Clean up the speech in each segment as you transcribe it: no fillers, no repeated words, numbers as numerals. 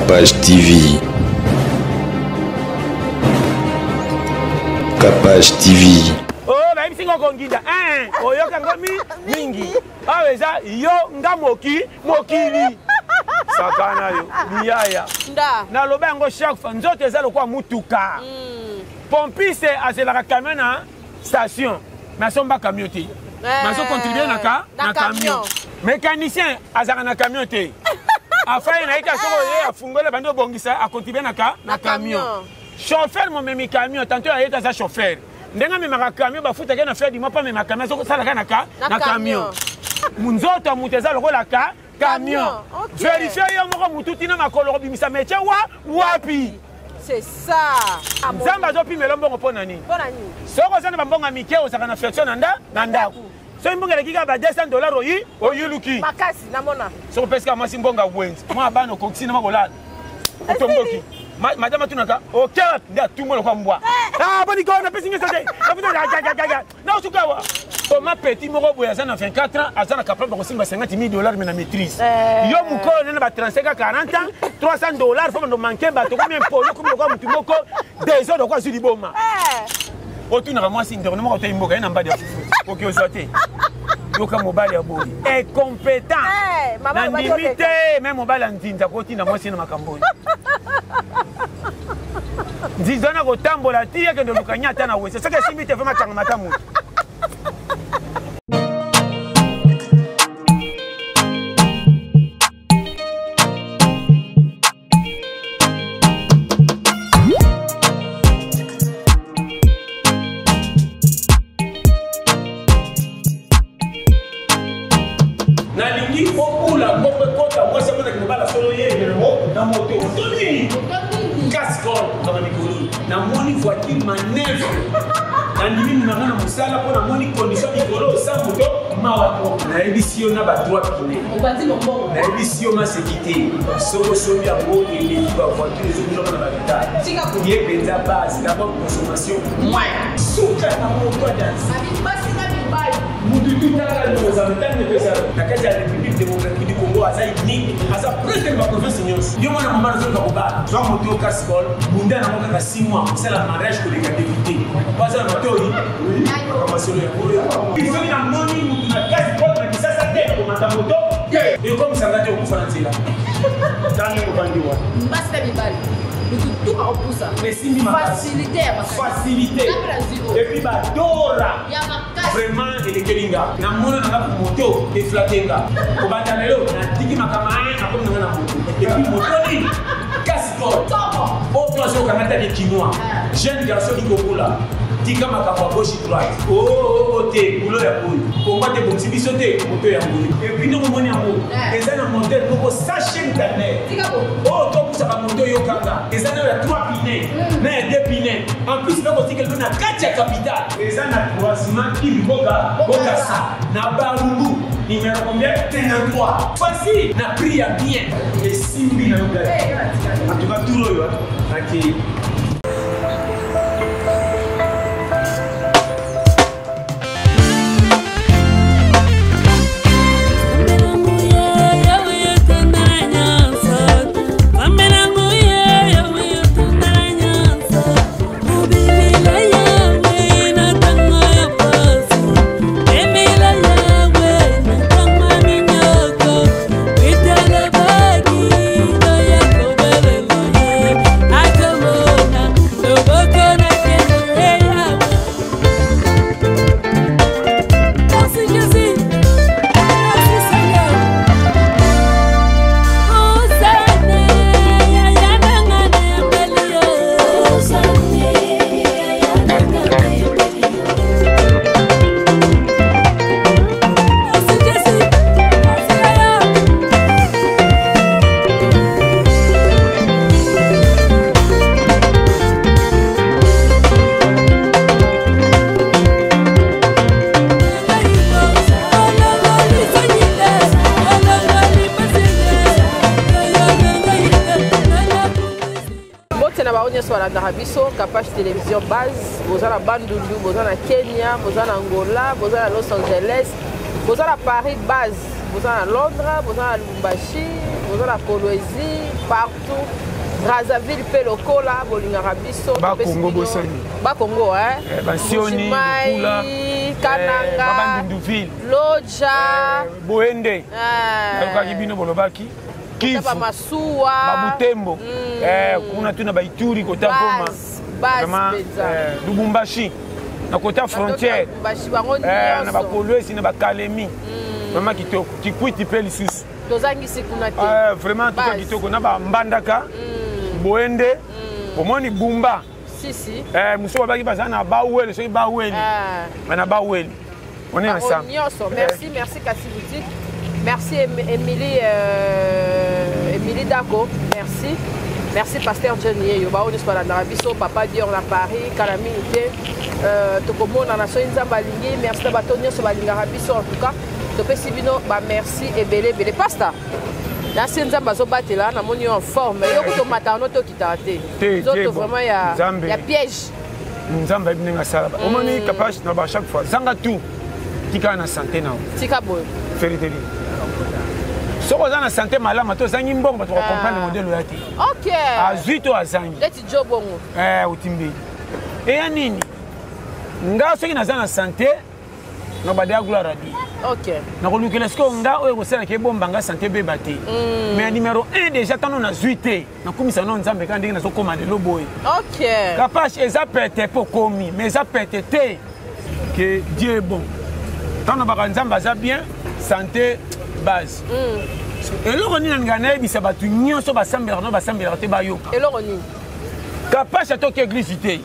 Capage TV. Capage TV. Oh, bah, il konginda. Oyo kangomi mingi. Ah, eza yo nga mokili. Sakana yo. Biyaya. Nda. Na loba ngo chaque fois nzoto eza lokwa mutuka. Pompiste azela camion na station. Mais somba camion te. Mais on contribue na camion. Mécanicien azara na camion te. Afin na ika soko ye afungola bando bongisa a contribuer na camion. Chauffeur mon même camion tantôt a été sa chauffeur. Ndenga me maka camion ba futa ke na faire di mopa me maka camion soko sala na camion. Munzoto muteza lokola camion. Vérifier yo moko mututi na makolo bimisa métier wapi. C'est ça. Zamba zo pi melombo ko ponani. Ponani. Soko sana bambonga mike o saka na flexion na ndako. So mbonga lekika ba $200 oyuluki. Makasi namona. So peska masi mbonga wenzi. Mwa bano kokisi na makola. Otomboki. Madame tunaka. OK, nda tumo lokwa mbwa. Ah, boni ko na pesi ngi sote. Na usukawa. So ma petit moko boya sana 24 ans, azana capable de simba $50,000 mais na maîtrise. Yo muko na ba 35 à 40 ans, $300 faut me manquer ba to combien pour yo comme lokwa mutu moko 2 heures de quoi sur liboma. Otuna moi si ndorno moko to imboka na mbadi ya fufu. OK osote. Yo ka mobile ya boy. Incompétent. Na limite même mobile ndinza ko tina moi si na makamboni. Dizana ko tambola tia ke ndo lukanya tana wese. Saka simbi te vraiment tanga matamu. Namoni voiture manœuvre. Nandimi mangana musala pour namoni condition d'icolo sans moto mawato. Na édition na ba droit kiné. On va dire bon. Na édition ma sécurité. Solo sobi a beau et les ba voiture les autres na l'habitat. Yé benza base d'abord consommation. Moins. Souka na moto dance. Abi basi na bibai. Mutu tout à l'heure nous avons tant de personnes. La Caisse République démocratique du Congo a ça unique. A ça presque de ma province Nyos. Yo mona mama zo ko ba. Zo moto cascol. Munda na moka 6 mois. C'est la mariage que les gars débuté. Pas ça moto yi. Oui. Comment c'est le pour. Il faut na moni mutu na cascol na kisasa te ko mata moto. Et comme ça va te ku français là. Dans le bandiwa. Mbasta bibali. Tout à repousser. Mais si facilité. Facilité. Et puis bah dora. Vraiment il est kelinga. Na mona na moto et flatenga. Ko bandanelo na tiki makama na comme na moto. Et puis moto ni cascol. Oh toi c'est au Canada des Chinois. Jeune garçon qui gogola. Tika makaba gauche droite. Oh te boulot ya boy. Combat de bon biso te moto ya boy. Et puis nous moni amour. Eza na modèle pour sachet internet. Oh to pour ça moto yo kanga. Eza na 3 pinets, na 2 pinets. En plus là aussi quelqu'un na 4 capitale. Eza na croisement qui boga ça. Na barumbu numéro combien? 33. Voici na prix ya bien. Et simbi na yoga. En tout cas tout lo yo. OK. Capage télévision base, vous avez Bandundu, vous avez Kenya, vous avez Angola, vous avez Los Angeles, vous avez Paris base, vous avez Londres, vous avez Lubumbashi, vous boza na Kolwezi partout Brazzaville pe lokola bolingaka biso ba Congo bosani ba Congo ba Sioni Kula Kananga ba Nduville Loja Boende ka kibino bolobaki Kivu ba Masuwa ba Butembo kuna tuna ba Ituri kota Goma vraiment Lubumbashi na kota frontière na ba Kolwezi na ba Kalemi vraiment kitoko kikwiti pe lisusu tozangisi kuna te vraiment tout kitoko na ba Mbandaka Boende omoni Bumba si muso baki baza na baweli so baweli na baweli on est ensemble merci Kassi Boutique merci Émilie Dako merci pasteur Jenny yo ba on espala na biso papa Dior na Paris Kalami te tokomona na so nzamba lingi merci na batonyo so balinga biso en tout cas topesi bino ba merci ebele pasta la nzamba zo batela na moni en forme yo ko matano to kitate zoto vraiment ya piège nzamba ibinga sala omoni capable na ba chaque fois zanga tout tika na santé na tika boy feriteli so ko na santé malama to zangi mbongo ba to comprendre modèle yati OK azito azangi leti jobongo utimbe ya nini nga soki na zana santé na badia gloire à Dieu. OK. Na ko lukela sko nga oyo kosala ke bomba nga santé beba te. Mais numéro 1 déjà tant on a zuité. Na komisa non nzambe ka ndenge na so komande lo boy. OK. Capable eza pete po komi, mais eza pete te que Dieu est bon. Tant na ba nzamba za bien, santé base. Eloko nini ngana ebisa batu nyonso basambela no basambela te bayo. Eloko nini? Capable to ke église te.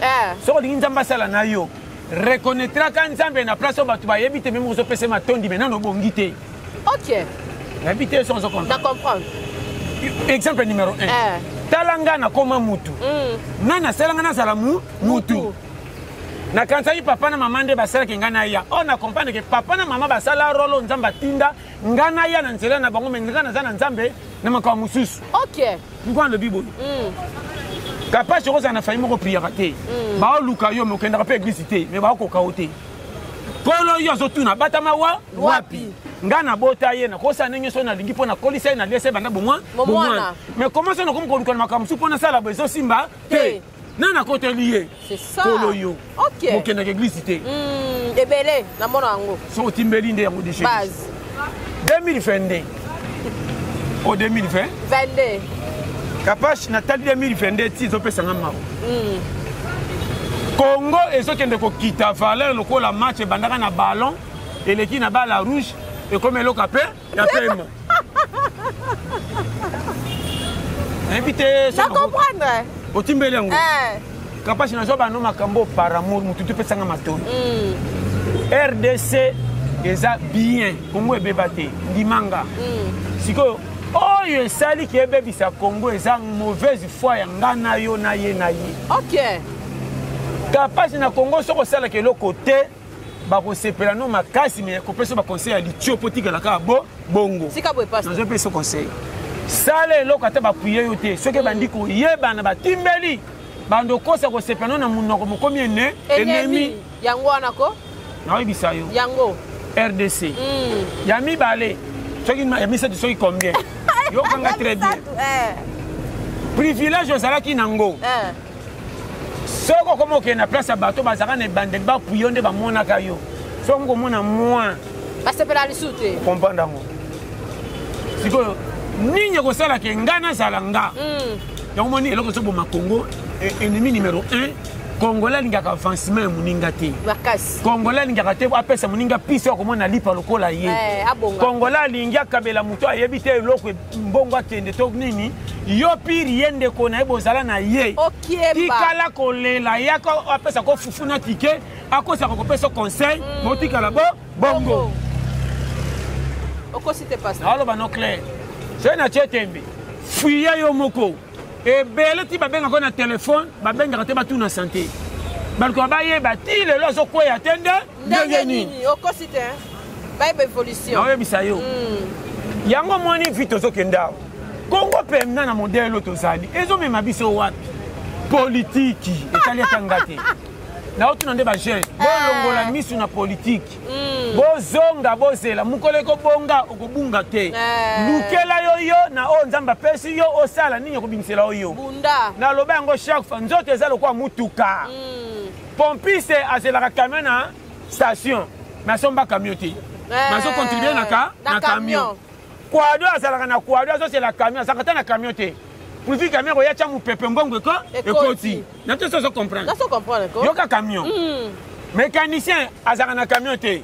So ko nzamba sala na yo. Reconnaîtra quand Nzambe na place batu ba yebite même zo pese matondi mais non bongi te. OK. Habiter sans comprendre. Na comprendre. Exemple numéro 1. Talanga na koma mutu. Nana salanga na sala mutu. Na kantai papa na mama nde basala ke ngana ya. On a comprendre que papa na mama basala rolo Nzamba tinda ngana ya na nzela na bango mais ngana za na Nzambe na makwa mususu. OK. Ngwa le bible. Capable chose na failli mo prier raté ba luka yo mo kenda pa église te mais ba ko kaote polo yo zotuna batama wapi ngana bota ye na kosa nenyo so na lingi pona kolisa na lese banda bomwa mais comment ça no comme ko makam su pona sala bezo simba te nana côté lié c'est ça polo yo OK mo kenda église te ebele na mona ngo so timbeli nde yango déchet base 2022 au 2020 22 Kapash Nathalie 2022 ti zo pesa ngama. Congo ezokende ko kita valeur lokola match bandaka na ballon et l'équipe na balle rouge et comme eloko pe ya pema. Invité ça comprendre. Otimbele yango. Kapash na zo ba no makambo par amour mutu tu pesa ngama to. RDC eza bien Congo ebebate ndimanga. Siko oyo esali ki ebebisa Congo eza mauvaise foi ya ngana yo na ye. OK. Kapasi na Congo soko sala ke loko te ba ko sepela no makasi mais ko peso ba conseil ya litio potika la ka bongo. Sika boy passe. Nazo peso conseil. Sale loko ata ba puye yo te soki bandi ko yeba na batimbeli bando kosa ko sepela na munoko mokomi ene ennemi yango anako na yebisa yo yango RDC. Yami balé soki ma yami c'est soki combien yo kanga très bien privilège osala ki nango soko comme ok na place bato bazaka na bandel ba puyonde ba mona kayo songo mona moi ba sepela lisute comprendre ngo siko ninye ko sala ke ngana sala nga yo moni eloko so boma Congo ennemi numéro 1 Congolais lingaka avancement muninga te bakasi Congolais lingaka te apesa muninga pisa ko mona lipa lokola ye Congolais lingia kabela muto ayebite eloko mbongo akende to nini yo piri yende ko na ebozala na ye tikala kolela yako apesa ko fufuna tike akosa ko pesa conseil motikala bongo okosite passe alors ba no clair c'est na chetembe fuya yo moko et belle ti babenga ko na téléphone babenga te batu na santé balko baye bati le lozo ko ya tende ndenge nini okosite ba évolution na yebisa yo yango moni vite ozokenda Congo pemna na modèle tozali ezo mema biso wapi politique etali tangate naotuna nde bajeune bolongola misu na politike bozonga bozela mokolo ekobonga okobunga te lukela yo na oyo nzambe apesi yo osala nini ekobimisela oyo naloba yango chaque fois nzoto eza lokola mutuka pompiste azelaka camion na station mais asomba camion te azocontribue na camion kwado azalaka na kwado azosela camion azalaka te na camion te pourvu camion koya tya mopepe mbongo ekoti na te sozo comprendre yoka camion mécanicien azalaka na camion te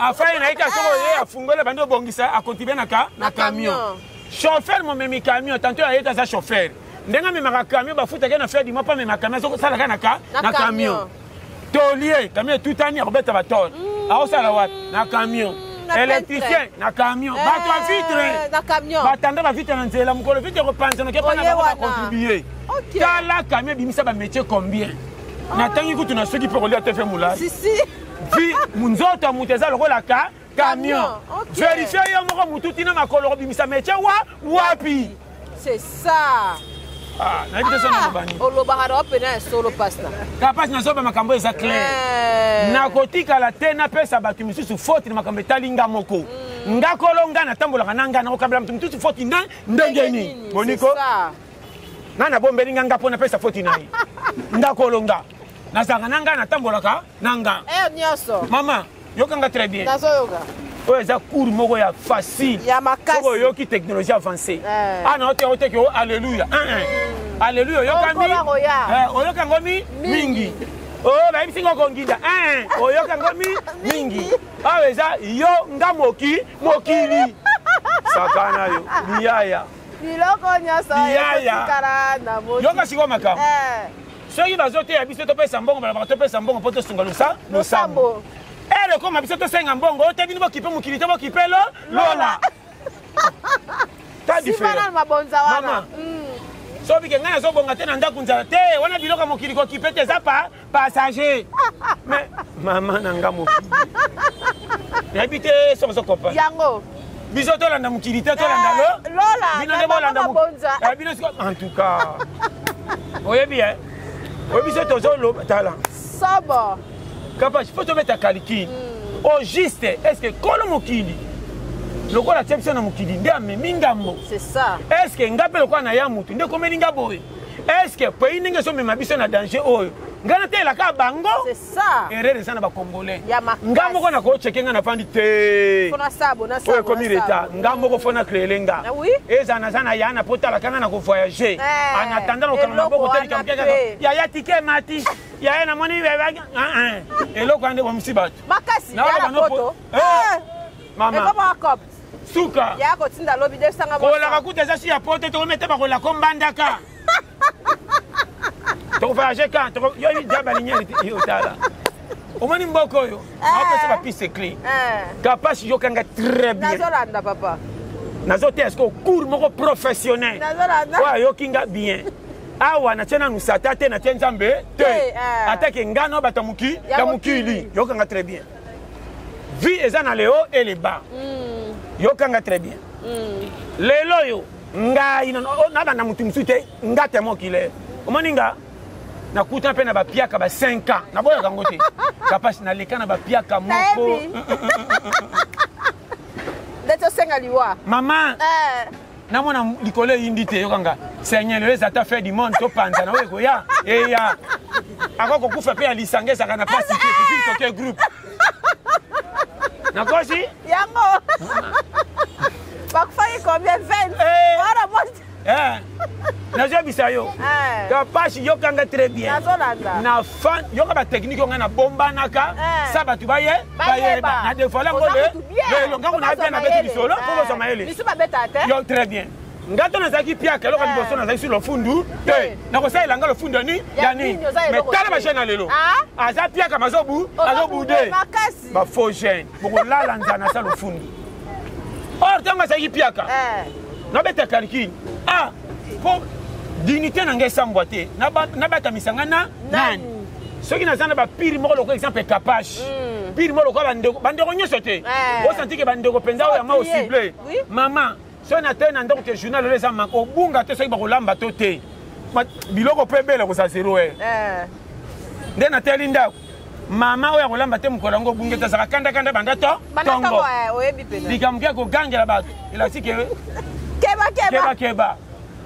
afai naika soko ye afungole bandi obongisa acontribue na camion chauffeur momemi camion tantôt ayeka aza chauffeur ndenge amemaka camion bafutaki na fer du mois mpo amema camion azosalaka na camion tolier camion etutani akobeta batone aosala wapi na camion électricien na camion bato ya vitre batanda bavitre na nzela mokolo vitre ekopanzanoke mpona bango bacontribue tala camion ebimisa bamétier combien natangi kutu na soki mpe kolia te fe molai vi nzoto ya moto eza lokola camion verifie yo moko motu tina makolo kobimisa métier wapi c'est ça nayebi te sona lobani olobaka na opena solo pasta kapasi nazoba makambo eza clair nakotikala te napesa bato misusu foti na makambo etali nga moko nga kolo nga natambolaka na nga nakokambela moto misusu foti ndenge nini boniko nga nabombeli nga mpo napesa foti na ye nga kolo nga nazalaka na nga natambolaka na nga nyonso mama yokanga très bien nazoyoka oyo eza cour moko ya facile ya makasi soko oyoki technologie avancée ana oteki o alleluya alleluya oyoka ngo mingi oyo bayebisi ngo konginda oyoka ngo mingi awa eza yo nga mokili sakana yo biyaya biloko nyonso ekotikala na moti yoka sikoyo makambo soki bazoteya biso topesa mbongo balobaka topesa mbongo mpo tosunga losambo ere koma biso tosenga mbongo otebini bokipe mokili te bokipe lola ta différent mama sobike ngai nazobonga te na ndako nzala te wana biloko mokili kokipe te eza passager mais mama na nga mokili nayebi te soko zokopa yango biso tolanda mokili te tolanda bino nde bolanda bino en tout cas oyebi biso tozoloba tala sobo kapasi mpo tobeta calcul au juste est ce que kolo mokili lokola tia biso na mokili nde amemi ngambo est ce que nga mpe lokola na ya motu nde komeli nga boye est ce que pays ndenge ezomema biso na danger oyo nga natelaka bango erreur eza na bacongolais nga moko nakocheke nga nafandi te oyo ekomi reta nga moko fo na créele nga eza naza na ya na po talaka nga na kovoyage anatanda lokanga maboko telika yaya tike mati yaya namoni eloko ande bomisi bato mama suka kolaka kuta eza si ya po te tokomete bakolako mbandaka tokovoyage kan yo dia balignere otala omoni mboko oyo aopesa bapiste clé kapasi yokanga très bien nazoteya siko cour moko professionnel oyo ayoki nga bien awa natie nanu sata te natie nzambe te atake ngano bato ya mokili yokanga très bien vie eza na le haut et le bas yokanga très bien lelo oyo ngai nabanda motu mosusu te nga te mokile omoni nga nakuta mpe na bapiaka ba 5 ans naboyaka yango te kapasi naleka na bapiaka moko mama namona likolo eyindi te yokanga seigneur lelo eza ta fait du monde topanza na oyo ekoya eya akokokufa mpe ya lisanga ezaka na pasi te kofiki toke groupe nakosi yango bakufaki combien 20 nazobisa yo kapasi yokanga très bien na fan yoka batechnike onga na bombanaka sa bato bayeba na devoile yango lelo ngango na bien na beti lisolo mpo bozoma ele yo très bien nga to nazalaki piaka eloko liboso nazalaki sur lofundu te nakosalela nga lofundu ya nini mais tala bachene na lelo aza piaka mazobude bafaux gene bokolala nzana asa lofundu or ntango azalaki piaka nabeta calcul mpo dignité na ngai esambwa te nabatamisanga nga nani soki naza na bapire moko lokola exemple kapashe pire moko lokola bandeko nyonso te osanti ke bandeko mpenza oyo yama osible mama soki natei na ndako te journal lelo eza maka obunga te soki bakolamba to te biloko mpo ebele koza 0 heure nde nateli ndako mama oyo akolamba te mokolo yango obungeta azaka kanda banda to tongo likambo ya kogangela bato elasi keba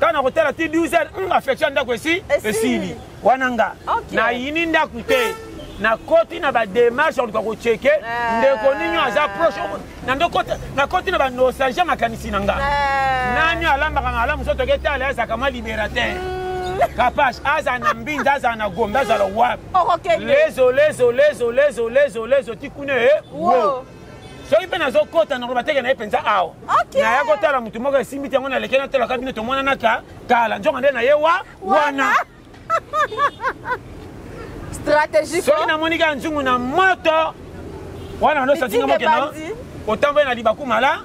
kana kotala ti 12h affection ndako esili wana nga nayini ndako te nakoti na badémarche oluka kocheke ndeko nini aza proche nakoti na banostalgie makanisi na nga nani alambaka malamu so toketale azaka mwa libérateur Kapash, azana mbinda, azana gombe, azana wap. Lezo, tikune, wow. So il peine zo kota na robateke na penza awo. Na ya kota la mutu moko simbi tango na lekena tela kabine to mona naka kala njonga nde na ye wana. Stratégique. So ina monika nzungu na moto. Wana ndo satinga moke na. Otambo na libaku mala.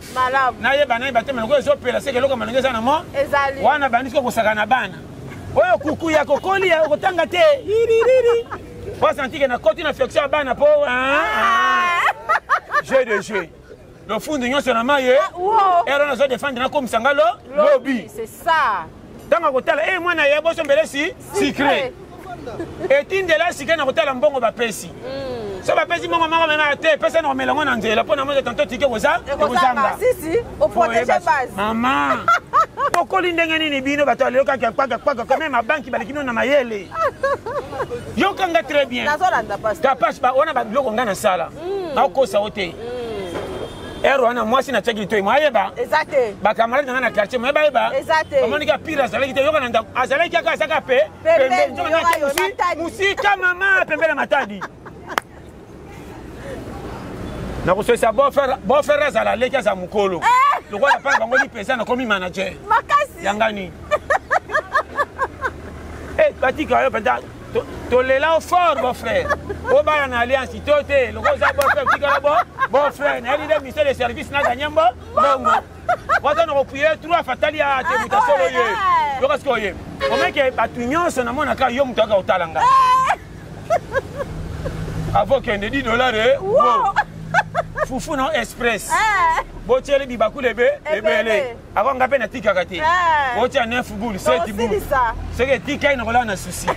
Na ye bana batema ngo zo pela seke loko manengeza na mo. Ezali. Wana bandiko kosaka na bana. Oyo kuku ya kokoli ya kotanga te. Iriri. Kwa santike na koti na flexion bana po. Jeu. Le fond de l'union sur la maille. Et on a défendre comme Sangalo. Lobby. C'est ça. Dans ma côté, et moi, je suis belé secret. Et tu de là, si tu as un hôtel en bon, on va payer. Ça va payer, maman, maman, personne ne met la main en Dieu. La peau, on a tantôt ticket aux armes. Si, au protéger base. Maman. Pourquoi l'indégané n'est bino, bah, tu as le cas qui a pas quand même ma banque qui va le kino na mayele. Yo kanga très bien. Ta passe, on a le conga na sala. Na ko sa hote. Ero ana mwasi na cheki toi mayeba. Exacte. Ba camarade na quartier mayeba. Exacte. Monika pira zalaki te yo kana nda azalaki aka saka pe. Pembe njo na musika mama pembe na matadi. Na ko so bo faire za la leki za mukolo. Loko ya pa bango li pesa na komi manager. Makasi. Yangani. Eh katika yo penda tolela fort mon frère. Au bas en alliance toté le gros bon frère tika bon frère na ile ministère de service na ganyambo bongo. Wata na kopuye trois fatali a te mutation ye. Yo parce que ye. O mec batu nyonso na mona ka yo mutu aka otalanga. Avant que ne $10 wow. Fufu no express. Botiele bibaku lebe ebele. Avant ngape na tika kate. Botia 9 boules 7 boules. C'est que tika ina kola na souci.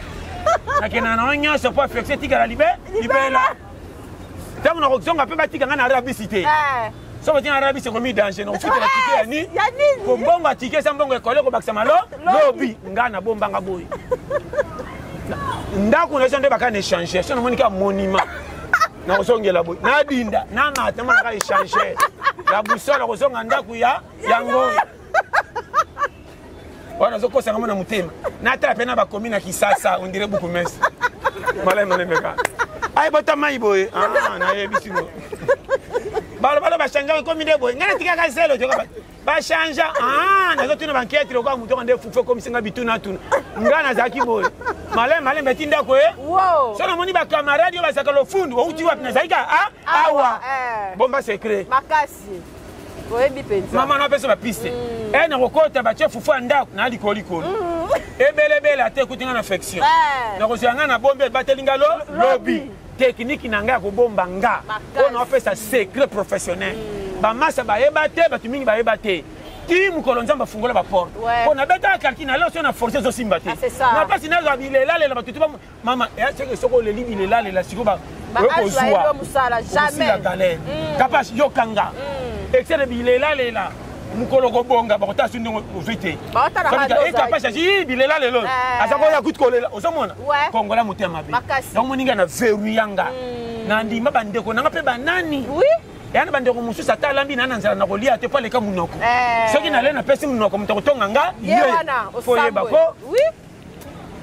Nakena na onya so pas flexer tika la libela. Tamu na kokzonga pe batika ngana arabicité. So bati arabi c'est comme danger no futa la tika ni. Ko bonga tika sa bonga ekole ko bakisa malo lobby ngana bomba ngaboy. Ndako na sonde bakane changer. So na monika monument. Na kozongela boy. Na dinda na mata mona ka changer. La boussole kozonga ndako ya yango. On a zoko sanga na mutema. Na trape na ba komina kisasa on dirait beaucoup mince. Malay meka. Ay bota mai boy. Na yebi sino. Balo ba chanja ko mi de boy. Ngana tika ka zelo joka. Ba chanja na zo tuna banquette lo kwa muto ngande fufu comme singa bituna tuna. Ngana zaki boy. Malay betinda ko Wow. So na moni ba camarade yo ba sakalo fundu o uti wapi na zaika awa. Bomba secret. Makasi. Maman n'a pas sa piste. Elle n'a pas de chef fufu andako na likolikolo. Ebele ate kutinga na affection. Na kozanga na bombe batelinga lobby. Technique nanga ko bomba nga. On a fait ça secret professionnel. Ba massa ba ebate ba tumingi ba ebate. Ti mukolo nzamba fungola ba porte. On a beta kakina là on a forcé zo simbate. Na pas sina zo bilela le ba tutu mama c'est que soko le libilela le la siko ba. Jamais. Capaz yo kanga. Excès bilela lela mukolo ko bonga ba kota sundi vite e capaz ji bilela lelo azako ya kutkolela osomona kongola mutema be donc moninga na veru yanga na ndima bandeko nanga pe banani oui yana bandeko mususu atalambi na nanzala na kolia te pale ka munoko soki na lena pesi munoko mutako tonga ye wana foyeba ko oui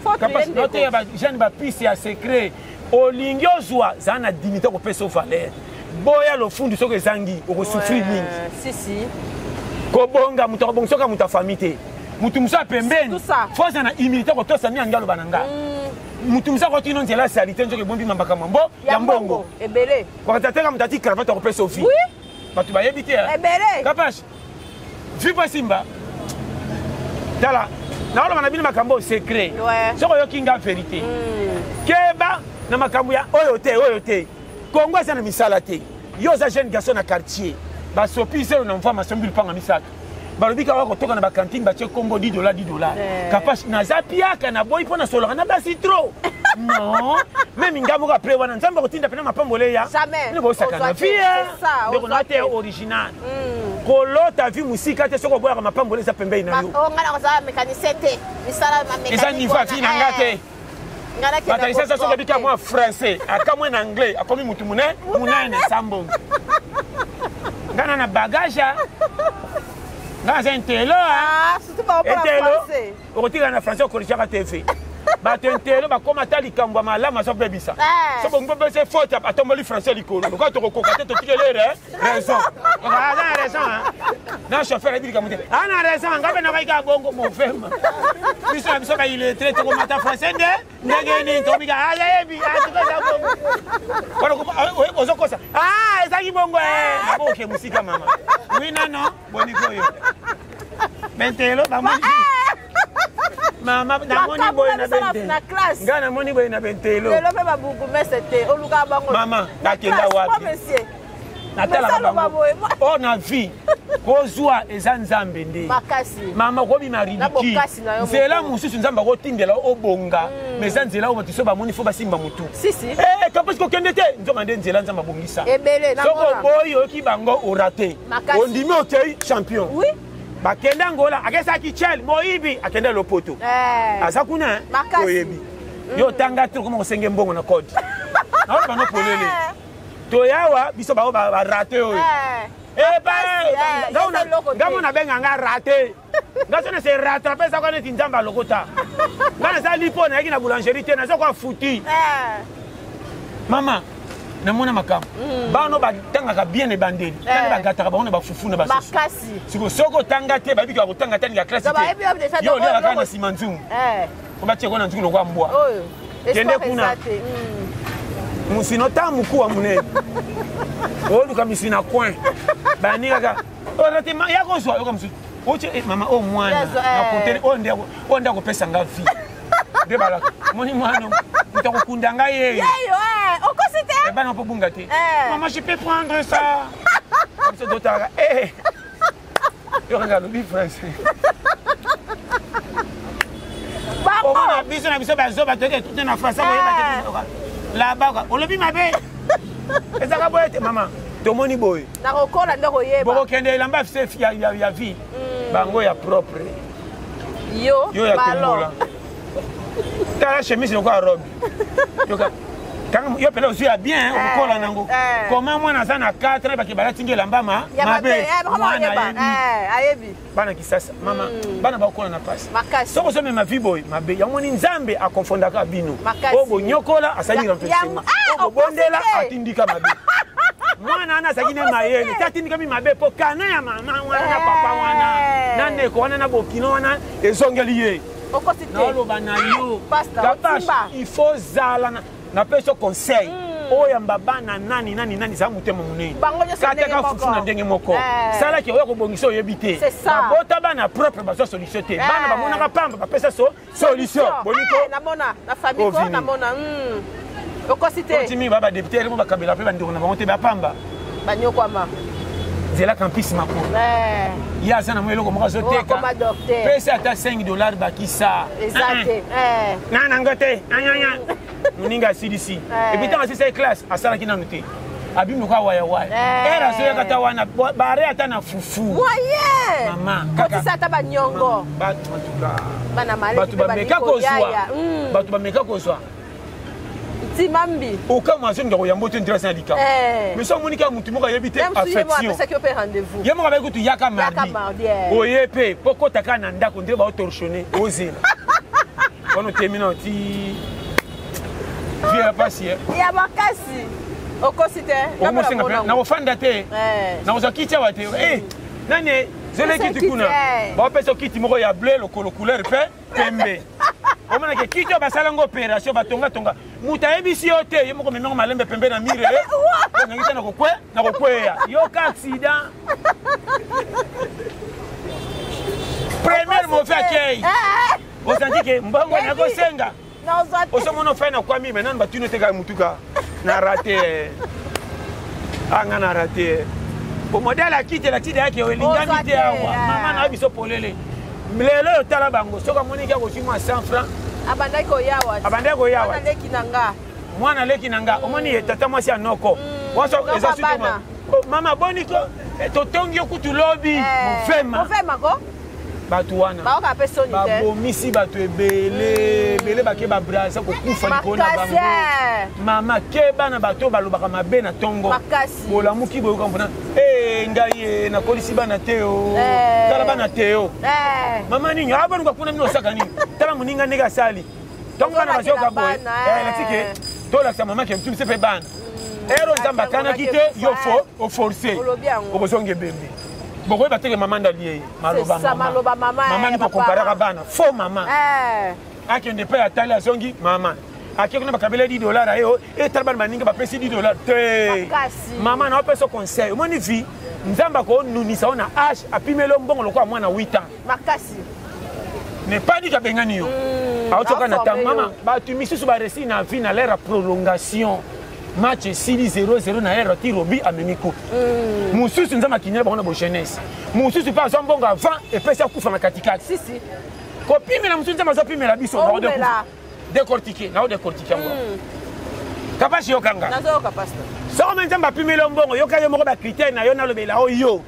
faut capaz note ya ba jeune ba piste ya secret olingi ozwa zana dignité ko pesa valeur boya lo fundu soko ezangi oko souffrir mingi si ko bonga muto ko bonsoka muta famille mutu musa pembeni foza na humilité ko tosa ni angalo bananga mutu musa ko tino nzela salité njoke bombi mambaka mambo ya mbongo ebele ko tateka mutati cravate ko pesa ofi batu ba yebite ebele kapash vipo simba dala na wala manabini makambo secret soko yo kinga vérité keba na makambo ya oyo te Congo c'est na misala te. Yo za jeune garçon na quartier. Ba sopi c'est on envoie ma sombi le panga misaka. Ba lobika wa ko toka na ba cantine ba che combo $10. Kapach na zapia kana boy pona solo na ba citro. Non. Même Ngamoka après wana nzamba kotinda pena mapambole ya. Jamais. Ne bosaka na vie. Ça. Donc on a été original. Kolo ta vie musika te soko boya mapambole za pembei na yo. On ngana za mécanicien te. Misala ma mécanique. Eza niveau fi na ngate. Ngana ke. Bata isa so bika moi français, akamwe na anglais, akomi mutu munene sambo. Ngana na bagage. Ngana za intelo. Ah, surtout pas en français. Okotika na français okolisha TV. Batentelo bakoma talikambo ya malama so bebisa. So bongo bese faute atomboli français likolo. Ko to kokate to tikele raison. Ana raison. Na chauffeur dit comme ana raison ngabe na kaika bongo mo fema. Biso ba il est très to mata français ndenge to biga ala ebi atuka bongo. Ko ozo kosa. Ah, ezaki bongo Aboke musika mama. Oui non boniko yo. Bentelo ba moni. Mama na moni boy na bente. Na classe. Ngana moni boy na bentelo. Lelo pe babuku mesete oluka bango. Mama, takenda wapi? Monsieur. Natala bango. Oh na vie. Kozwa eza nzambe nde. Makasi. Mama ko bimariki. Nzela mususu nzamba ko tindela obonga. Meza nzela o batiso ba moni fo basimba mutu. Si. Kapesi ko kende te. Nzonga nde nzela nzamba bongisa. Ebele na mona. Soko boy oki bango orate. Ondimi okei champion. Oui. Bakenda ngola akesa kichel moibi akenda lopoto asakuna oyebi yo tanga tu como senge mbongo na code na bano polele to yawa biso ba rate oyo ngamo na benga nga rate ngasone se rattraper ça connait tinzamba lokota ngana za lipo na yaki na boulangerie te na za kwa futi mama na mona makam bano batanga ka bien ebandeli tanga bagataka bano bafufu na basoso makasi siko soko tanga te babika ko tanga tani ya classe te yo le akana simanzungu ko batie ko na nzungu lokwa mbwa oyo kende kuna musino tamu kuwa munene olu kama sina coin bani kaka orate yako so yo kama oche mama o mwana na kontene onda ko pesa ngafi de bala moni mwana mutakukunda ngaye yeyo okosite eba na pobunga te maman je peux prendre ça comme ça dotara yo regarde le français babo on biso na biso bazo bateke tout na français la baka olobi mabe ezaka boyete mama tomoni boy na kokola ndoko yeba boko kende lamba fse ya vie bango ya propre yo ya tombola ta chemise ko robe quand yo pele aussi bien okola nango comment moi na sana 4 ba ke bala tingela mbama mabe ayebi bana kisasa mama bana ba okola na passe soko so même vie boy mabe ya moni nzambe a confondaka bino o bonyokola asali remplacement o bondela atindika mabe mwana ana sakine mayele tatindika mi mabe po kana ya mama wana papa wana nande ko wana na bokino wana ezongeli ye okosite nalo banayo pasta il faut zala na peso conseil oya mbabana nani za mutema munene kateka fufu na ndenge moko sala ki oya ko bongisa oyebite babota bana propre ba solution te bana ba mona ka pamba ba pesa solution boniko na mona na famille ko na mona okosite otimi baba député mo bakabela pe bandiko na bango te ba pamba banyoko ama zela campus mako ya sana mwelo ko makazo teka pesa ata $5 bakisa exacte nana ngote anya muninga CDC et puis tant c'est classe asala kina noté abim ko waya era so yakata wana bare ata na fufu moye mama koti sata banyongo bana male batu bameka ko swa Timambi. Aucun moyen de regarder une trace indiquée. Mais ça, Monica, tu m'as évité affection. C'est que tu rendez-vous. Je m'en vais écouter Yaka mardi. Oyepe, pourquoi tu as un anda qu'on doit torchonner aux îles. Quand on termine, tu viens passer. Il y a ma casse. Au quotidien. Na ofanda te. Na ozakiti wa te. Nani, zele kiti kuna. Ba pesa kiti moko ya bleu le couleur pembe. Omana ke kiti basala ngo opération batonga. Muta ebisi yote yemo ko memeko malembe pembe na mire. Ngita na kokweya. Yo ka accident. Premier mauvais accueil. Osandi ke mbongo na ko senga. Osomono fa na kwa mi maintenant batune te ka mutuka. Na raté. Anga na raté. Pour modèle à quitter la tide yake olingami te awa. Mama na biso polele. Mlelo yo tala bango soka monika ko chima 100 francs. Abandai ko yawa. Abandai ko yawa. Mwana leki nanga. Mwana leki nanga. Omoni tata mwasi anoko. Waso eza sutoma. Mama boniko totongi okutu lobi mofema. Mofema ko? Batu wana. Ba ka pesoni te. Babomisi batu ebele bake babrasa kokufa likona bango. Mama keba na bato balobaka mabe na tongo. Makasi. Bolamuki boyoka mpona. Ngai nakolisi bana te o. Tala bana te o. Mama nini abanuka kuna mino osaka nini? Tala moninga ndenge asali. Tongo bana bazoka boye. Latike tolakisa mama ke mtu sepe bana. Ero nzamba kana kite yo fo o forcer. Obosonge bembe. Boko bateke mama ndaliye maloba mama. Mama ni ko comparer bana. Fo mama. Akende pe atali azongi mama. Akekuna bakabela $10 ayo talban maninga ba pesi $10 te. Mama na opesa conseil. Moni vi nzamba ko nunisa ona age apimelo mbongo lokwa mwana 8 ans. Makasi. Ne pas dit ka bengani yo. Aotoka na ta mama ba tu misusu ba resi na vie na l'ère prolongation. Match 6-0-0 na ero tirobi amemiko. Mususu nzama kinyela bana bo jeunesse. Mususu pa zo mbongo avant et pesa kufa na katikati. Si. Kopime na mususu nzama zo pimela biso na ode kufa. Décortiquer, na décortiquer moi. Kapashi yokanga. Nazo kapasta. So menza mbapimela mbongo yoka yo moko ba critère na yo na lobela o yo.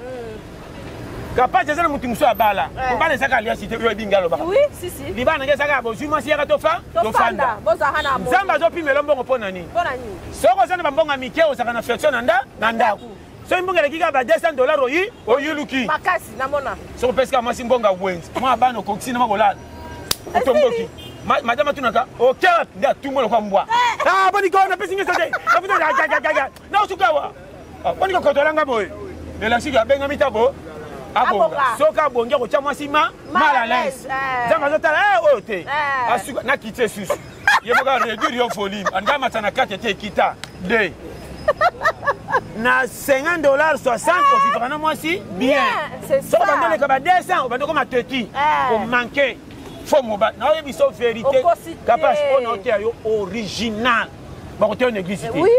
Kapashi zana mutu muso abala. Mbala saka aliasi te yo bingalo ba. Oui, si. Libana ngeza ka bo juma siaka tofa, tofanda. Boza hana mo. Zamba zo pimela mbongo pona nini? Pona nini? Soko zana mbongo mike o saka na flexion nanda, nanda. So mbongo le kika ba $200 oyi, oyuluki. Makasi namona. So peska masi mbonga wenzi. Mwa bano koksina makola. Otomboki. Madame tunaka OK nda tumo kwa mbwa boni ko na pesi ngese afuta ga na usukawa boni ko kotolanga boy de la siga benga mitabo abonga soka bongia ko chamwa sima mala lens zanga zotala ote asuka na kite susu yemoka réduire yo folie anda matana 4 te kita de na $50 60 pour vivre na moi si bien c'est ça so bandele ka ba 200 bandeko ma teti ko manquer faut mobat na oyebi so vérité capable on a yo original ba côté on église oui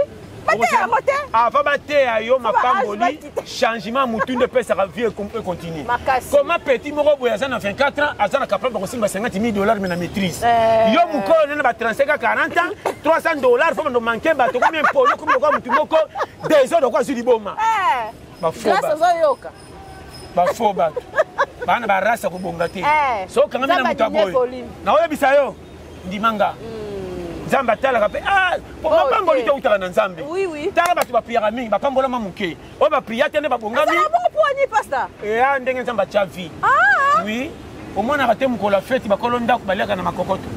avant baté ayo mapamboli changement mutu de pesa la vie continue comment petit moko boya za na 24 ans azana capable ba kosimba $50,000 mais na maîtrise yo muko na ba 35 à 40 ans $300 faut no manquer ba to comme impolo comme ko mutu moko des autres quoi sur liboma ba fo ba fo ba bana barasa kubonga te so kanga mina mutaboy na oya bisayo ndimanga nzamba tala kape mapambo lito utaka na nzambe tala batu bapriaka mingi bapambola mamuke oyo bapria te nde babongami ndenge nzamba tia vie oui omonaka te mokolo feti bakolo ndako baliaka na makokoto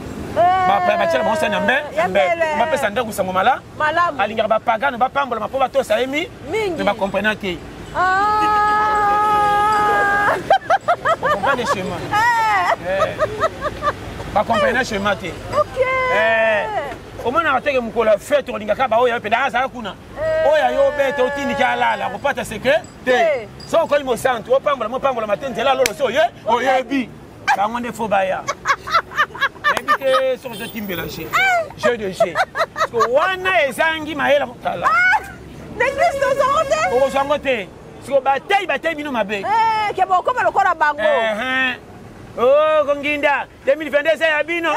batiala bango na mbe bapesa ndako sango mala alingaka bapagano bapambola mapo batosa ye me bakomprena te on comprend les chemins. Pas comprendre les chemins. Au moins, on a fait que la fête, on dit que bah oya peda ça kuna. Oya yo bête au tini kala la, on pas ta secret. So ko mo santo, o pambola matin là lolo so ye, oya bi. Ba on faux baya. Éviter sur ce timbe là jeu de jeu. Parce que wana ezangi mahela kala. L'église de Zongote. O Zongote. Parce que bataille bino mabe. Que bon comme le corps bango. Oh konginda 2022 ya bino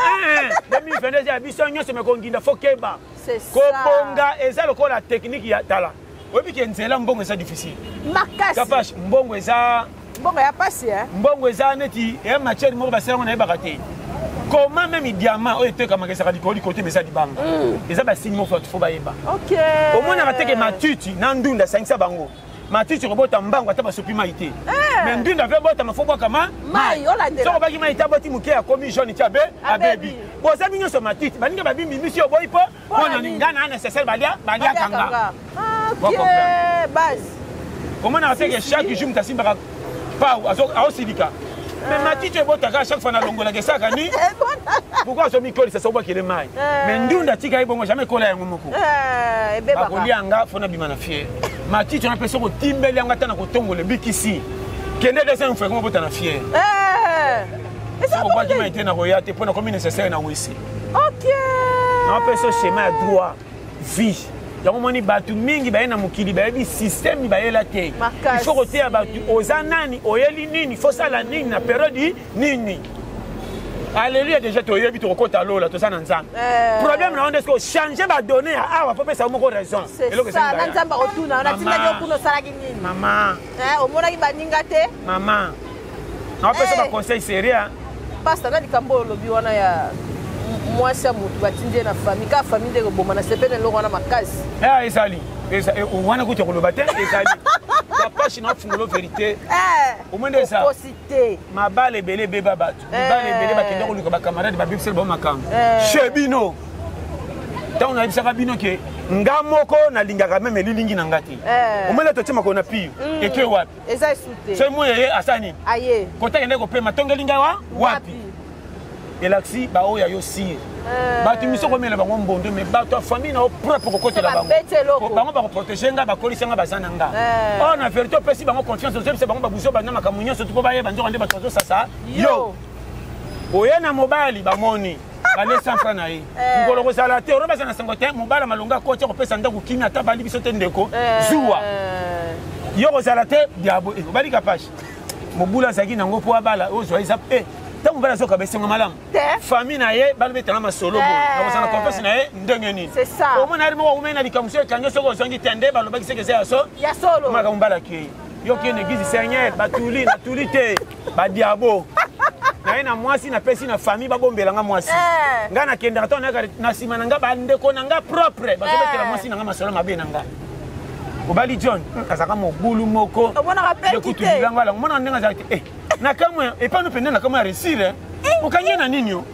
2022 ya biso nyonso me konginda fokeba. C'est ça. Koponga eza le corps la technique ya tala. Obi ke nzela mbongo eza difficile. Makasi. Kapash mbongo eza ya pasi mbongo eza neti e matière moko basela na yebaka te. Comment même diamant o ete kama kesa likoli côté mesa di banga. Eza ba signe moko faut ba yeba. OK. Au moins na teke matuti na ndunda 500 bango. Matiti robota mbango ata basopi maite. Mais ndunda ve bota mafoko kama mai olandela. So baki maite boti muke ya komi jaune tiabe abebi. Boza binyo so matiti baninga babimbi misi oboyi po pona ningana nécessaire balia kanga. OK. Base. Comment on a fait que chaque jour mtasimba pa aosilika. Mais matiti bota ka chaque fois na longola ke saka ni. Pourquoi so mikoli ça soba kele mai. Mais ndunda tika ibongo jamais kola yango moko. Ebeba. Bakolianga fona bimana fier. Matiti on a l'impression que timbeli anga tana ko tongole bikisi. Kende de ça frère comment tana fier. Et ça pourquoi tu m'as été na royauté pour na comme nécessaire na wisi. OK. On peut ce schéma à droit vie. Yango moni batu mingi ba na mukili ba bi système ba yela te. Il faut roter batu ozanani oyeli nini faut ça la nini na période nini. Alléluia déjà tu yebi to kota lola to ça nzambe. Problème na on est que changer ba donner à awa papa ça moko raison. C'est ça na nzamba otuna na tinga yo kuno sala kinini. Maman. O mona ki baninga te. Maman. Na pesa ba conseil sérieux. Pasteur na likambo lobi wana ya mwasi ya mutu batindie na famille ka famille de koboma na sepene lo wana makasi. Ezali. Wana kuti koloba te ezali. Papa china fungolo vérité. Au moins de ça. Ma balle belé beba batu. Ma balle belé ba kende ko luka ba camarade ba bibsel ba makam. Chebino. Tant na bisaka bino ke ngamoko na lingaka même lilingi na ngati. Au moins to tima ko na piyo. Eke wapi? Eza soute. C'est moi yé asani. Aye. Kota kende ko pe matonga linga wa wapi? Elaxi ba oya yo sir. Batu miso ko mela ba ngombondo mais ba to famille na propre ko côté la bango. Bango ba ko protéger nga ba kolisa nga bazana nga. On a vérité pesi bango confiance au c'est bango ba buso ba na makamunyo surtout ko ba ye banzo rende ba tozo sasa. Yo. Oya na mobali ba moni. Ba les 100 francs na ye. Ngolo ko sala te roba sana 50 mobala malonga ko ko pesa ndako kimia ta bali biso te ndeko. Zuwa. Yo ko sala te diabo e bali kapage. Mobula saki nango po abala o so isa pe. Tant que vous avez une famille, vous avez une solo. Vous avez une c'est ça. Au moins, vous avez une église, vous avez une solo. Vous avez une église, Seigneur, batuli, natulité, badiabo. Na mwasi na pesi na famille babombelanga mwasi. Nga na kenda to na sima nanga bandeko nanga propre. Bazobetela mwasi nanga masolo mabe nanga. Obali John, kazaka mobulu moko. Omona rappel kite. Ngala ngomona ndenga za eh. Na kamwe et pas nous pendre na kamwe réussir. Okanye na nini yo?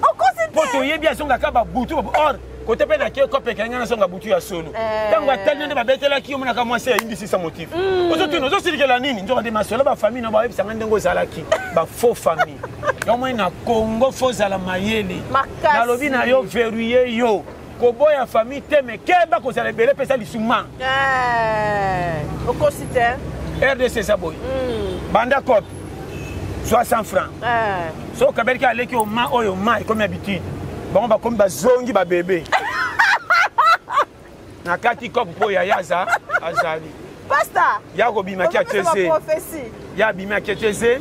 Poto yebi asonga ka ba butu or côté pe na ke ko pe kanga na songa butu ya solo. Tango atali nde babetela ki omona ka mwasi ya indi sisa motif. Ozotu no zosilikela nini? Nzo ba masolo ba famille na ba yebisa ndengo zalaki. Ba faux famille. Yo mo na Congo faux zala mayele. Na lobi na yo verrouiller yo. Koboya famille teme keba ko zala belé pesa lisuma. Okosite. RDC Saboy. Banda cop 60 francs. So kabeli ka leki o ma oyo ma comme habitude. Bon ba comme ba zongi ba bébé. Na kati cop po ya yaza azali. Pasta. Ya ko bima ki atese. Ya bima ki atese.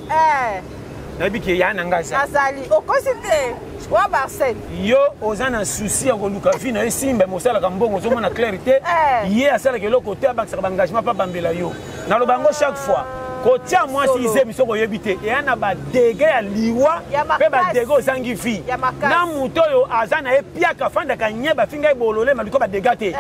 Na biki ya nangaza. Azali okosite. Wa Barcel. Yo ozana souci ya koluka fina esimba mosala ka mbongo zo mona clarité. Ye asala ke lokote abakisa ba engagement pa bambela yo. Na lobango chaque fois côté moi si ils aiment so koyebite et ana ba dégâts ya liwa pe ba dégâts zangi fi na muto yo azana e piaka fanda ka nyeba finga ibolole maliko ba dégâts te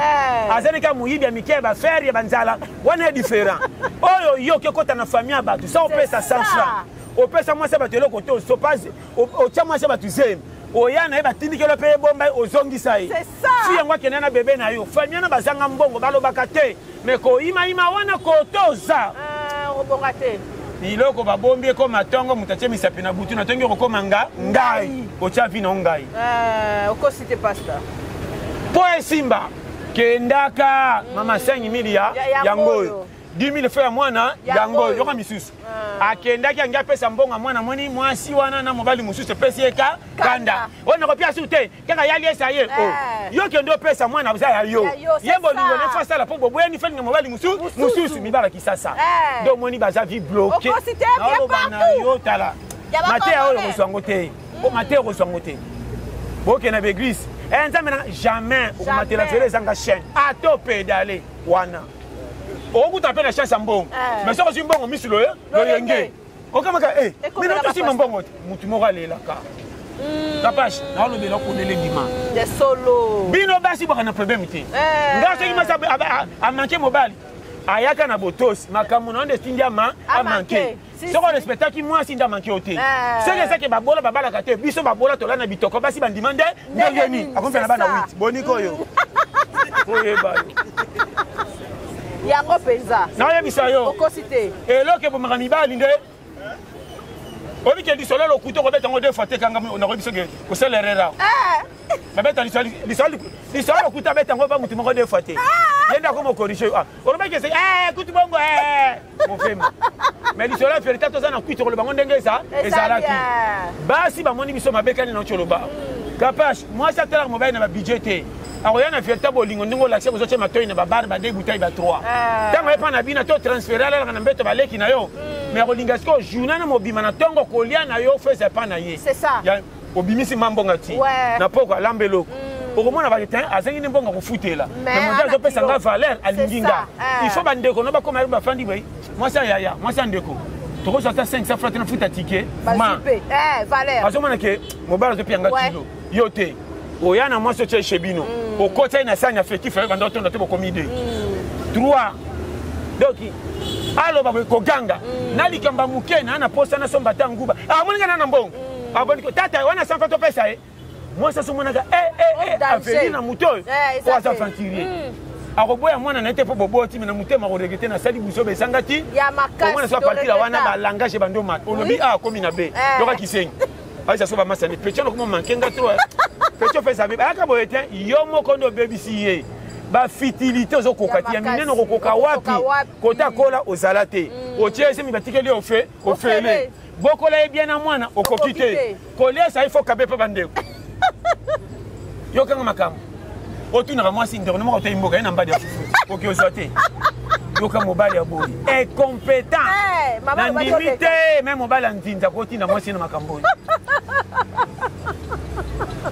azana ka muyibi ya mikie ba faire ya banzala wana différent oyo yo ke kota na famille ba tu ça on pesa 100 francs on pesa moi ça ba te lokote o sopase o tia moi ça ba tu zem oyana e batindikelo pe bomba ozongisa ye fi yango akende na bebe na yo famille na bazanga mbongo balobaka te mais ko ima wana kotoza obongate iloko babombi ko matongo mutache misapi na butu na tongi ko manga ngai ocha vino ngai okosite pasta po esimba kendaka mama 5000 ya yango 10 000 francs mwana yango yoka misusu akendaki anga pesa mbonga mwana moni mwasi wana na mobali mususu pesi eka kanda ona ko pia sute kaka yali esa ye yo kendo pesa mwana buza ya yo yembo lingo ne fasa la pombo bweni felinga mobali mususu mibala kisasa do moni baza vi bloqué na bana yo tala mate oyo ko swango te ko mate ko swango te boke na beglise nzambe jamais ko mate la fere zanga chaîne ato pédaler wana on t'appelle la chasse en bon. Mais ça aussi bon, mis le yenge. On comme mais non aussi mon bon, mutu moral là ka. Capage, na lo belo ko le dimanche. Des solo. Bino basi ba na problème te. Ngasa ki masa a manquer mobile. Ayaka na botos, makamu na ndestindia ma a manquer. So ko respecta ki moi si nda manquer ote. C'est que ba bola babala ka te, biso ba bola to la na bitoko basi ba demande ndeni. Akompe na bana 8. Boniko yo. Oye ba. Yango penza. Na yebisa yo. Okosite. Eloke bo makamibali nde. Obi ke di solo lo kuto ko beta ngo deux fois te kanga na ko biso ke ko selerera. Ba beta li solo kuta beta ngo ba mutu mo deux fois te. Yenda ko mo corriger. O ba ke se kutu bongo mo fema. Mais li solo ferita to zana kuto ko lo bango ndenge za ezalaki. Basi ba moni biso mabeka ni na cholo ba. Capage, moi ça tela mo ba na budget te. Alors, il y a un véritable bolingo, on a accès aux autres matins, on a des bouteilles, 3. Tant qu'on pas na transféré là, on a mis balé qui na yo. Mais on a dit que journal mobile, on a tango colia na yo fait pas na ye. C'est ça. obimisi mambonga ti na poko lambelo okomona ba te azangi ne mbonga kufutela mais mon dieu pesa nga valeur alinginga il faut bandeko no ba koma ba fandi boy moi ça yaya moi ça ndeko toko ça 500 francs na futa ticket ma valeur azomona ke mobala to pianga kilo yote oyana moi so chez bino okota ina sanya fétif fa banda to ndo to komide 3 donc alo ba ko ganga nali kamba mukena na posa na somba tanguba amoninga na mbongo aboni ko tata wana sanfa to pesa moi ça somonaka afeli na muto kwa za fantirier akoboya mwana na ete po boboti na mutema ko regete na sali buso besangati ya makasi mwana so partir la wana ba langage bando mat olobi komi na be yoka kisengi aisa so ba masani pecho no ko mankenga trop pecho pesa be aka boyete yo moko ndo babisiye ba fitilité zo kokati ya mineno ko koka wapi kota kola ozalate otiese mi batikeli ofele bokola e bien na mwana okokite kolesa il faut kabe pa bandeko yo kanga makambo otunaka mwasi ndeko nomoko to imboka ena mbadi ya fufu oki ozote yo kanga mobali ya boyi incompétent na ndimite même mobali andinza kotinda mwasi na makambo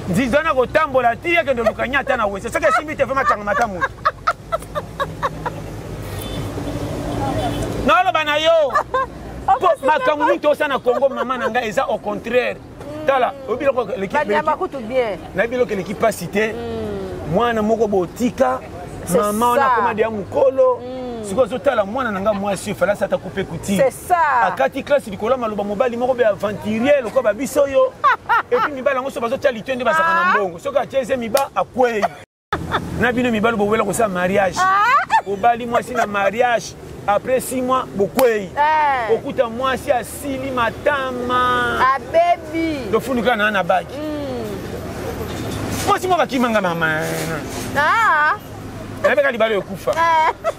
nzizana kotambola ti yeke ndo lukanya ata na wese soki esimbi te vraimen kanga mata mutu naoloba na yo makambo mingi tosala na Congo mama na ngai eza au contraire tala obiloko nayebi eleki pasi te mwana moko botika mama wana akoma deya mokolo sikoyo ozotala mwana na ngai mwasi oyo falasi ata kupe kutire akati klase likolo maloba mobali moko be aventurier lokola babiso oyo epi mibali yango so bazotya litio nde bazaka na mbongo soki atie eze miba akwei na bino mibali bowela kosala mariage obali mwasi na mariage après 6 mois bokwei okuta mwasi asili matama abebi tofunika na baki mwasi moko akimanga mama nabeka libala ekufa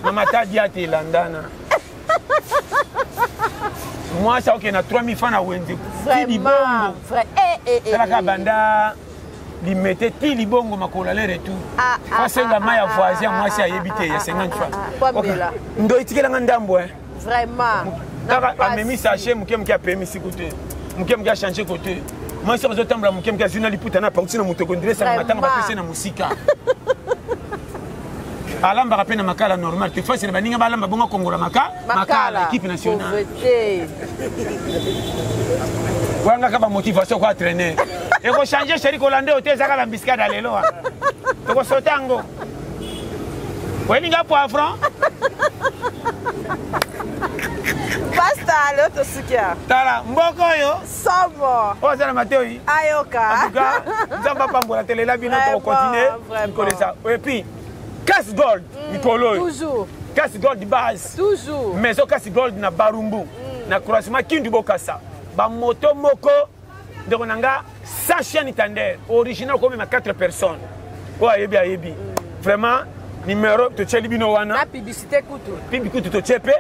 mama tadi ate elandana mwasi aokende na 3000 francs na wenze ti libongo talaka banda limete ti libongo makolo ale retour fasenga mai ya voisin mwasi ayebi te ya 50 francs ndo itikelanga ndambo kaka amemi sache moke apemi siku te moke achange kote mwasi azotambola moke azwi na liputa na pauti na moto kondiresanga matanga bapese na mosika alambaka mpe na makala normal te fasi na baninga balamba bongo kongola makala équipe nationale wangaka bamotivation kwa entraîneur ekochange sheri kolande ote ezaka bambisikade alelo tokosote yango oyelinga poivron pasta leo tosukia tala mboko oyo sobo ozala matoi ayoka atuka nzamba pambola telela bino tokokontinue nikolesa epuis casse gold mikolo oyo toujours casse gold base toujours maison casse gold na barumbu na croisement kindu bokasa bamoto moko ndeko na nga sa chaîne tandere original komema 4 personnes oyo ayebi vraiment numéro totieli bino wana na publicité kutu totie pe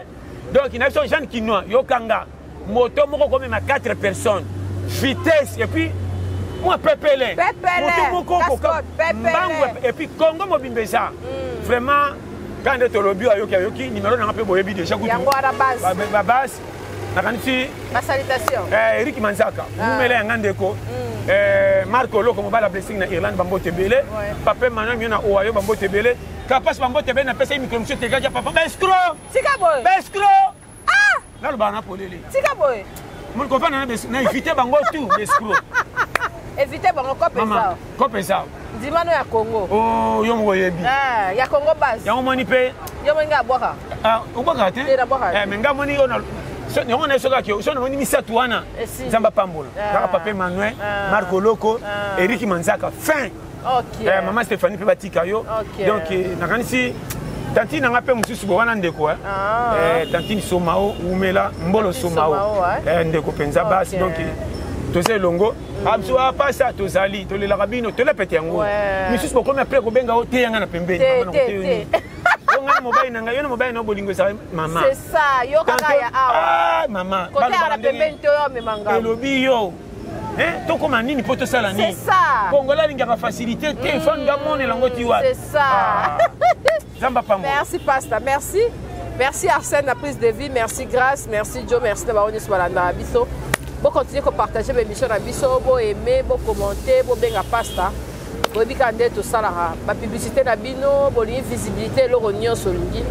donc na biso jeune kinois yokanga moto moko komema 4 personnes vitesse et puis moi pepele moto moko mbangu et puis Congo mobimba eza vraiment quand nde tolobi ayoki numéro nanga mpe boyebi déjà kutu yango ara base nakanisi salutation Eric Manzaka mumele yanga ndeko Marco Loko mobala blessing na Irlande bambote bele papa mana miona oyo bambote bele kapasi bambote bele na pesa micro monsieur tegaja papa beskro nalo bana polele sika boy mon copain na éviter bango tout beskro éviter bango kopesa ndimano ya Congo oh yo mo yebi ya Congo base ya moni pe yo moni ngabwaka ubwaka te menga moni ona on a soka kio sono ni misatu wana Zamba Pambola kaka papa Emmanuel Marco Loko Eric Manzaka fin maman Stéphanie pe batika yo donc nakanisi tanti nanga pe mususu bo wana ndeko tanti somao umela mbolo somao ndeko penza basi donc toze longo abso apasa tozali tolela kabino tolela pete yango misusu bokomi après ko benga o te yanga na pembeni mama na te on mobile nanga yo mobile no bolingo sa mama c'est ça yo kaka ya awa mama côté ala pembeni to yo memanga elobi yo tokoma nini po tosala nini c'est ça kongola lingaka facilité te fanga mone lango tiwa c'est ça Zamba Pambo merci pasteur merci Arsène la prise de vie merci Grâce merci Joe merci na baoni swalanda biso Vous continuez à partager mes émissions dans biso, vous aimez, vous commentez, vous benga pasta. Vous avez tout ça là. La publicité na bino, vous avez visibilité, le rognon sur l'ingin.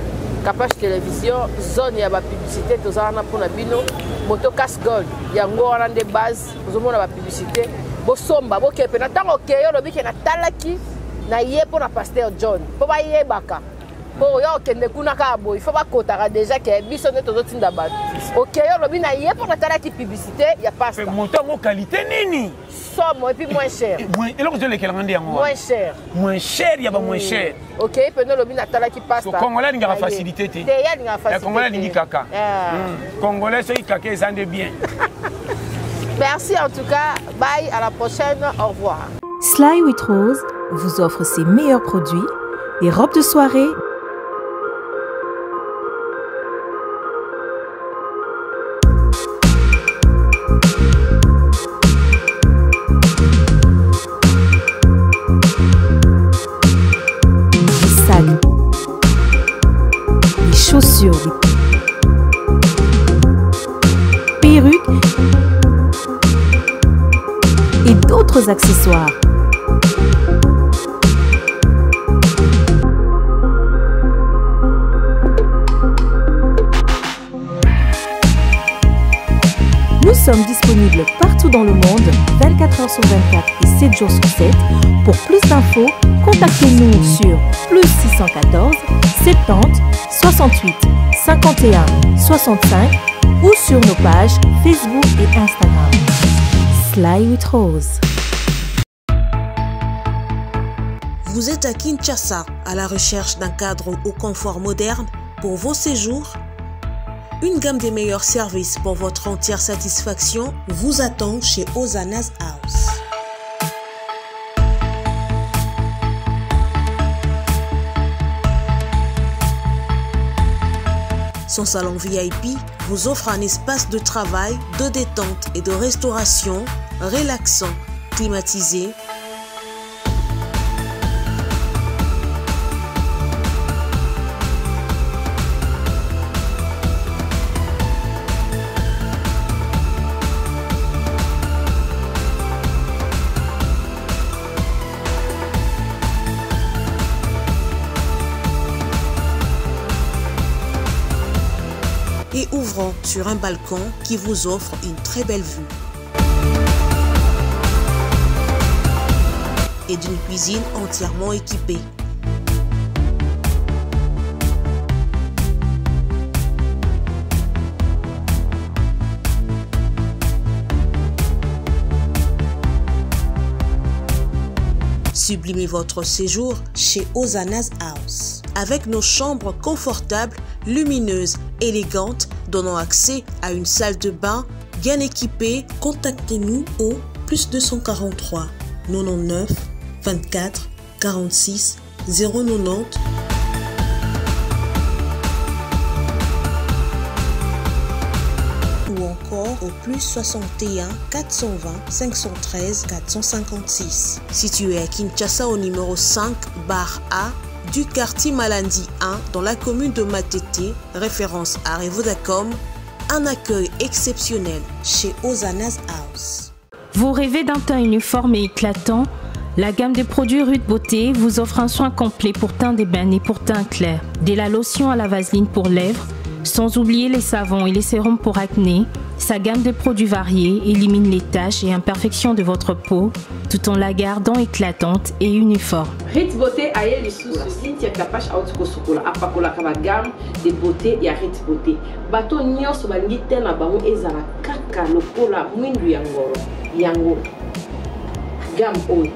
Capage télévision, zone ya la publicité, tout ça pour na bino. Moto casse gold, il y a un des bases, vous avez la publicité. Vous somba, vous kepe na tango keyo, le bique na talaki, na yé pour la pasteur John. Pour pas yé baka. Pour yo kende kuna kabo, il faut pas kotara déjà que biso ne todo tinda bat. OK, yo lobi na yé pour la talaki publicité, il y a pas ça. Montant en qualité nini. Somme et puis moins cher. Et là vous allez quel rendez moins cher. Moins cher, il y a pas moins cher. OK, peut lobi na talaki pasta. Le Congolais il y a facilité. Le Congolais il y a caca. Congolais c'est caca ça de bien. Merci en tout cas. Bye, à la prochaine. Au revoir. Sly with Rose vous offre ses meilleurs produits, les robes de soirée, les sacs, les chaussures, les perruques et d'autres accessoires. Nous sommes disponibles partout dans le monde, 24 h sur 24 et 7 jours sur 7. Pour plus d'infos, contactez-nous sur +614 70 68 51 65 ou sur nos pages Facebook et Instagram. Sly with Rose. Vous êtes à Kinshasa, à la recherche d'un cadre au confort moderne pour vos séjours? Une gamme des meilleurs services pour votre entière satisfaction vous attend chez Hosanna's House. Son salon VIP vous offre un espace de travail, de détente et de restauration relaxant, climatisé, et ouvrant sur un balcon qui vous offre une très belle vue. Et d'une cuisine entièrement équipée. Sublimez votre séjour chez Hosanna's House. Avec nos chambres confortables, lumineuses, élégantes, donnant accès à une salle de bain bien équipée, contactez-nous au +243 99 24 46 090 ou encore au +61 420 513 456. Situé à Kinshasa au numéro 5 bar A du quartier Malandi 1 dans la commune de Matete, référence à Revodacom, un accueil exceptionnel chez Hosanna's House. Vous rêvez d'un teint uniforme et éclatant? La gamme de produits Rude Beauté vous offre un soin complet pour teint d'ébène et pour teint clair. De la lotion à la vaseline pour lèvres, sans oublier les savons et les sérums pour acné. Sa gamme de produits variés élimine les taches et imperfections de votre peau tout en la gardant éclatante et uniforme. Rude Beauté aye lisusu Cynthia Kapash auto sukola apakola kaba gamme de beauté ya Rude Beauté. Bato nyonso balingi te na bango ezala kaka lokola mwindu ya ngoro yango. Gamme oyo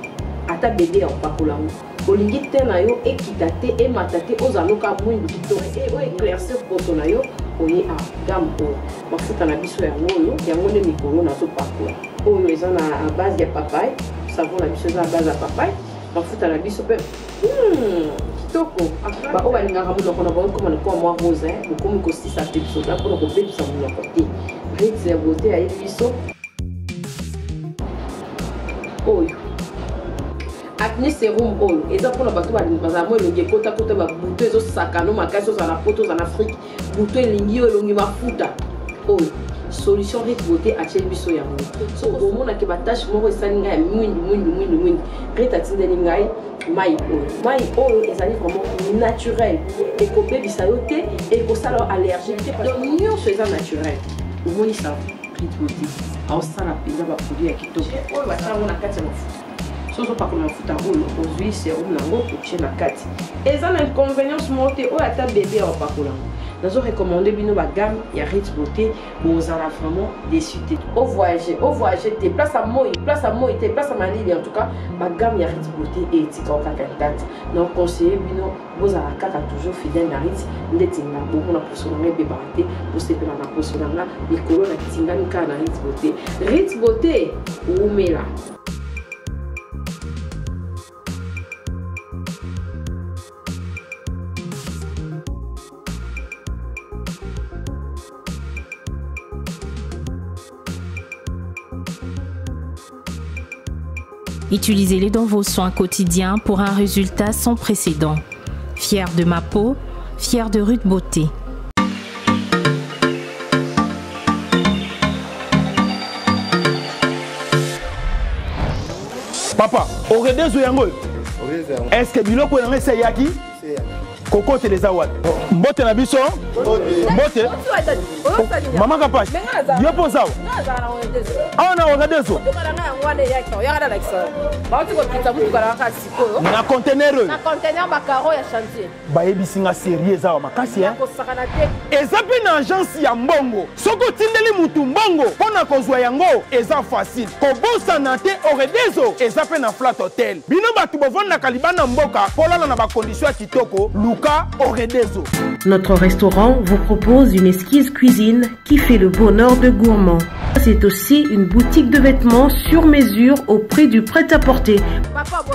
ata bébé ya pakola ngo. Olingi te na yo ekita te emata te ozaloka mwindu kitoko e o éclaircir poto na yo oye a gamme oyo. Mafuta na biso yango ne mikolo na so pakola. Oyo eza na base ya papaye, savon na biso eza na base ya papaye. Mafuta na biso pe kitoko. Ba o balingaka monoko na bango koma na kwa mwa rose bokomi kosisa te biso da mpona kobebisa monoko te. Rude ya beauté ayebi biso oyo acné sérum oyo eza mpona bato bazala mo elongi ekota babuto ezosakano makasi ozala na poto ozala na afrique buto elingi oyo elongi mafuta oyo solution Rit Beauté à Chelbiso yango. So au monde qui va tâche moko salinga ya mwindi. Rit atindeli ngai mai oyo ezali vraiment naturel. Et ko bebisa yo te et ko sala allergie te. Donc nyonso eza naturel. Omoni ça Rit Beauté. Au sala penda ba produit ya kitoko. Oyo basala na kati ya mafuta. Soso pas comme mafuta rolo, aujourd'hui sérum nango pour chez na kati. Et ça l'inconvénient monté o ata bébé au pakola. Nous avons recommandé bino ba gamme ya Rit Beauté pour en a vraiment déçu. Au voyager, te place à moi, te place à Malili en tout cas, ma gamme ya Rit Beauté et tika au kakadate. Donc conseiller bino vous a kaka toujours fidèle na Rit, ndetinga beaucoup na posona bébé baraté pour se faire na posona là, les colonnes na tinga nika na Rit Beauté. Rit Beauté ou mela. Utilisez-les dans vos soins quotidiens pour un résultat sans précédent. Fier de ma peau, fier de Rit Beauté. Papa, Oredezo yango. Est-ce que biloko yango c'est yaki? Coco Télézawad. Mbote na biso? Mbote? Maman Kapache. Yo posa. Ah na Oredezo. Na conteneur. Na conteneur bakaro ya chantier. Ba yebisinga sérieux za makasi hein. Eza pe na agence ya mbongo. Soko tindeli mutu mbongo pona kozwa yango eza facile. Ko bosa na te Oredezo eza pe na flat hotel. Bino batu bovanda kalibana mboka polala na ba condition kitoko. Notre restaurant vous propose une exquise cuisine qui fait le bonheur de gourmands. C'est aussi une boutique de vêtements sur mesure au prix du prêt-à-porter. Papa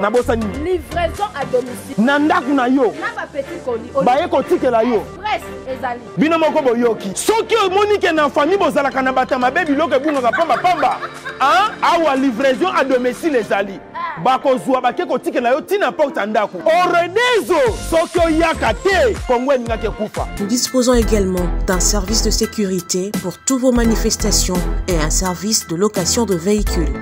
na bosani livraison à domicile. Nandaku na yo. Na ba petit colis. Baye ko tikela yo. Presse ezali. Bino moko boyoki. Soki omoni na famille bozalaka na batama bebi loke bunga pamba. Hein? Awa livraison à domicile ezali. Bakozwa bake ko tikela yo tina porte ndaku. Oredezo soki oyaka te kongwe ngake kufa. Nous disposons également d'un service de sécurité pour toutes vos manifestations et un service de location de véhicules.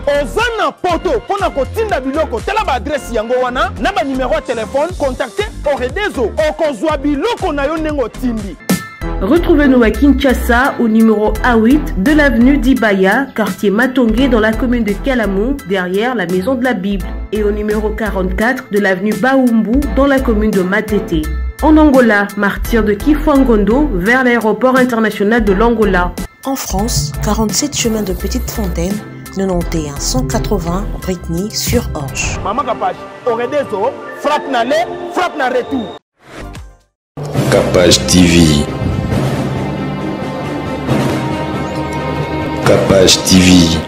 Ozana poto pona kotinda biloko tela ba adresse yango wana na ba numéro de téléphone contactez Oredezo okozwa biloko na yo nengo tindi. Retrouvez-nous à Kinshasa au numéro A8 de l'avenue d'Ibaya, quartier Matongé dans la commune de Kalamou, derrière la maison de la Bible, et au numéro 44 de l'avenue Baoumbu dans la commune de Matete. En Angola, martyr de Kifwangondo vers l'aéroport international de l'Angola. En France, 47 chemin de Petite Fontaine, 91 180 Brittany sur Orge. Maman Kapache, Oredezo, frappe na le, frappe na retour. Kapache TV. Kapache TV.